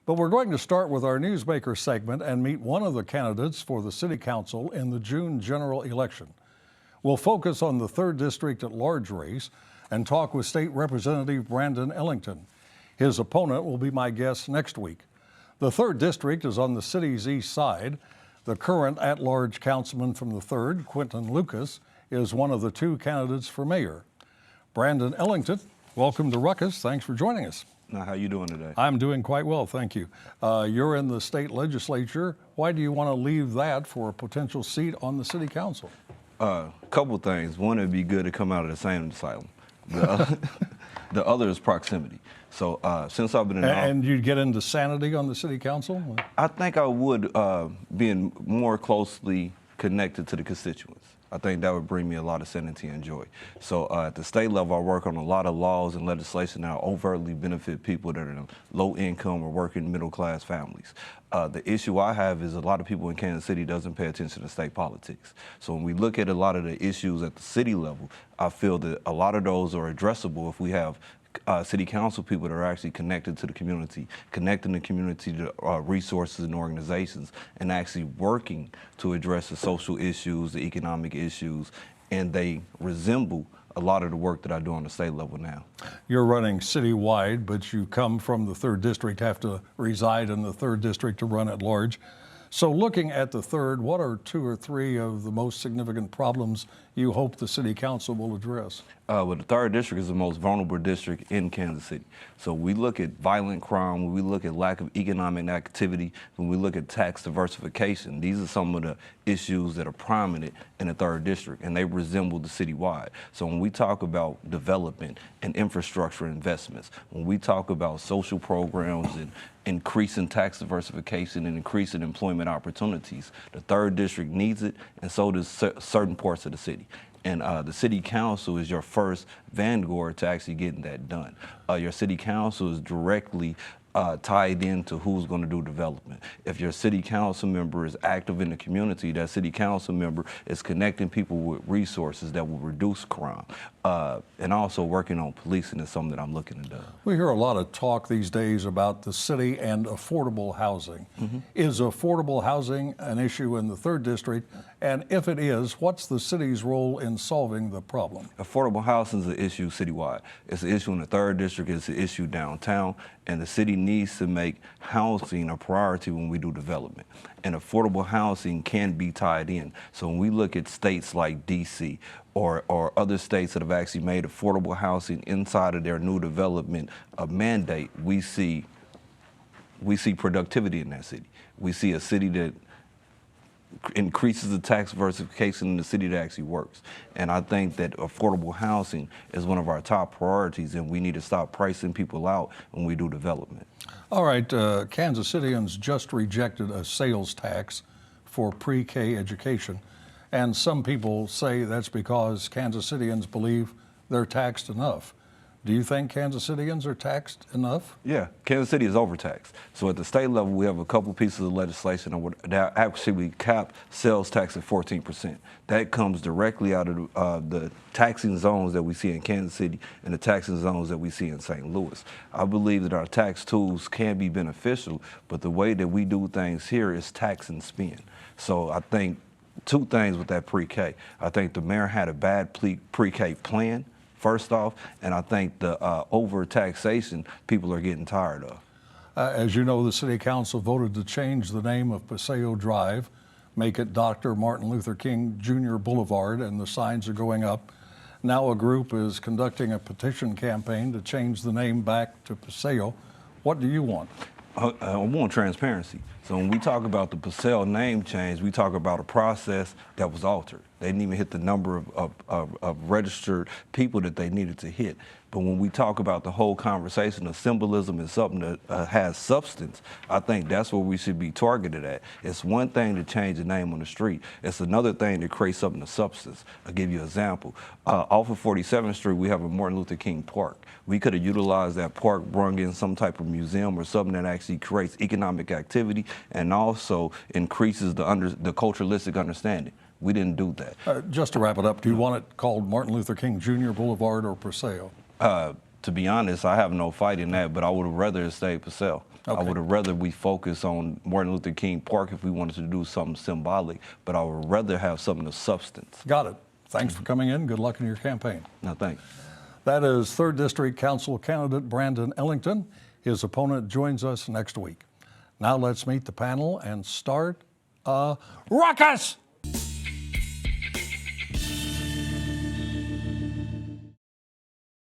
But we're going to start with our Newsmaker segment and meet one of the candidates for the City Council in the June general election. We'll focus on the 3rd District at large race and talk with State Representative Brandon Ellington. His opponent will be my guest next week. The 3rd District is on the city's east side. The current at-large councilman from the 3rd, Quinton Lucas, is one of the 2 candidates for mayor. Brandon Ellington, welcome to Ruckus. Thanks for joining us. Now, how you doing today? I'm doing quite well, thank you. You're in the state legislature. Why do you want to leave that for a potential seat on the city council? Couple things. One, it'd be good to come out of the same asylum. The other is proximity. So since I've been in and you'd get into sanity on the city council? I think I would being more closely connected to the constituents. I think that would bring me a lot of sanity and joy. So at the state level, I work on a lot of laws and legislation that overtly benefit people that are in low income or working middle class families. The issue I have is a lot of people in Kansas City doesn't pay attention to state politics. So when we look at a lot of the issues at the city level, I feel that a lot of those are addressable if we have city council people that are actually connected to the community, connecting the community to resources and organizations, and actually working to address the social issues, the economic issues, and they resemble a lot of the work that I do on the state level now. You're running citywide, but you come from the 3rd District, have to reside in the 3rd District to run at large. So looking at the 3rd, what are 2 or 3 of the most significant problems you hope the city council will address? Well, the 3rd District is the most vulnerable district in Kansas City. So we look at violent crime, when we look at lack of economic activity, when we look at tax diversification, these are some of the issues that are prominent in the 3rd District, and they resemble the citywide. So when we talk about development and infrastructure investments, when we talk about social programs and increasing tax diversification and increasing employment opportunities, the 3rd District needs it, and so does certain parts of the city. And the city council is your first vanguard to actually getting that done. Your city council is directly tied into who's going to do development. If your city council member is active in the community, that city council member is connecting people with resources that will reduce crime. And also working on policing is something that I'm looking to do. We hear a lot of talk these days about the city and affordable housing. Mm-hmm. Is affordable housing an issue in the 3rd District? And if it is, what's the city's role in solving the problem? Affordable housing is an issue citywide. It's an issue in the 3rd District, it's an issue downtown, and the city needs to make housing a priority when we do development. And affordable housing can be tied in. So when we look at states like DC or other states that have actually made affordable housing inside of their new development mandate, we see productivity in that city. We see a city that increases the tax diversification in the city that actually works. And I think that affordable housing is one of our top priorities, and we need to stop pricing people out when we do development. All right, Kansas Cityans just rejected a sales tax for pre-K education. And some people say that's because Kansas Cityans believe they're taxed enough. Do you think Kansas Cityans are taxed enough? Yeah, Kansas City is overtaxed. So at the state level, we have a couple pieces of legislation that actually cap sales tax at 14%. That comes directly out of the taxing zones that we see in Kansas City and the taxing zones that we see in St. Louis. I believe that our tax tools can be beneficial, but the way that we do things here is tax and spend. So I think 2 things with that pre-K. I think the mayor had a bad pre-K plan, first off, and I think the over-taxation people are getting tired of. As you know, the City Council voted to change the name of Paseo Drive, make it Dr. Martin Luther King Jr. Boulevard, and the signs are going up. Now a group is conducting a petition campaign to change the name back to Paseo. What do you want? I want transparency. So when we talk about the Paseo name change, we talk about a process that was altered. They didn't even hit the number of registered people that they needed to hit. But when we talk about the whole conversation of symbolism and something that has substance, I think that's where we should be targeted at. It's one thing to change the name on the street. It's another thing to create something of substance. I'll give you an example. Off of 47th Street, we have a Martin Luther King Park. We could have utilized that park, brung in some type of museum or something that actually creates economic activity and also increases the culturalistic understanding. We didn't do that. Just to wrap it up, do you want it called Martin Luther King Jr. Boulevard or Paseo? To be honest, I have no fight in that, but I would have rather it stayed Purcell. Okay. I would have rather we focus on Martin Luther King Park if we wanted to do something symbolic, but I would rather have something of substance. Got it. Thanks for coming in. Good luck in your campaign. No, thanks. That is 3rd District Council candidate Brandon Ellington. His opponent joins us next week. Now let's meet the panel and start ruckus!